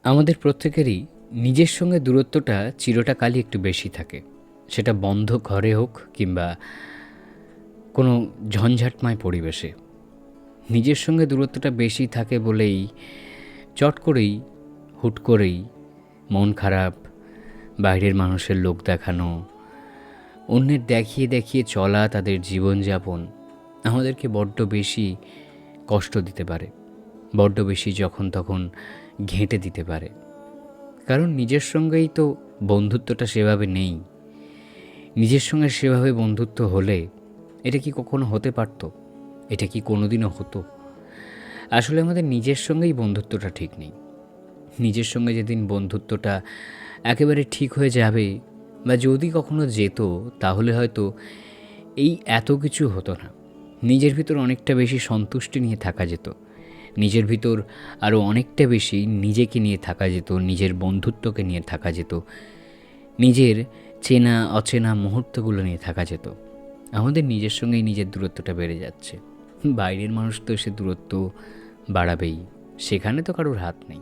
আমাদের প্রত্যেকেরই নিজের সঙ্গে দূরত্বটা চিরটাকালই একটু বেশি থাকে। সেটা বন্ধ ঘরে হোক কিংবা কোনো ঝঞ্ঝাটময় পরিবেশে। নিজের সঙ্গে দূরত্বটা বেশি থাকে বলেই চট করেই, হুট করেই মন খারাপ, বাইরের মানুষের লোক দেখানো, অন্যের দেখিয়ে দেখিয়ে চলা তাদের জীবনযাপন আমাদেরকে বড্ড বেশি কষ্ট দিতে পারে, বড্ড বেশি যখন তখন ঘেঁটে দিতে পারে। কারণ নিজের সঙ্গেই তো বন্ধুত্বটা সেভাবে নেই। নিজের সঙ্গে সেভাবে বন্ধুত্ব হলে এটা কি কখনো হতে পারত? এটা কি কোনোদিনও হতো? আসলে আমাদের নিজের সঙ্গেই বন্ধুত্বটা ঠিক নেই। নিজের সঙ্গে যেদিন বন্ধুত্বটা একেবারে ঠিক হয়ে যাবে বা যদি কখনো যেত, তাহলে হয়তো এই এত কিছু হতো না। নিজের ভিতর অনেকটা বেশি সন্তুষ্টি নিয়ে থাকা যেত, নিজের ভিতর আরও অনেকটা বেশি নিজেকে নিয়ে থাকা যেত, নিজের বন্ধুত্বকে নিয়ে থাকা যেত, নিজের চেনা অচেনা মুহূর্তগুলো নিয়ে থাকা যেত। আমাদের নিজের সঙ্গেই নিজের দূরত্বটা বেড়ে যাচ্ছে। বাইরের মানুষ তো এসে দূরত্ব বাড়াবেই, সেখানে তো কারোর হাত নেই।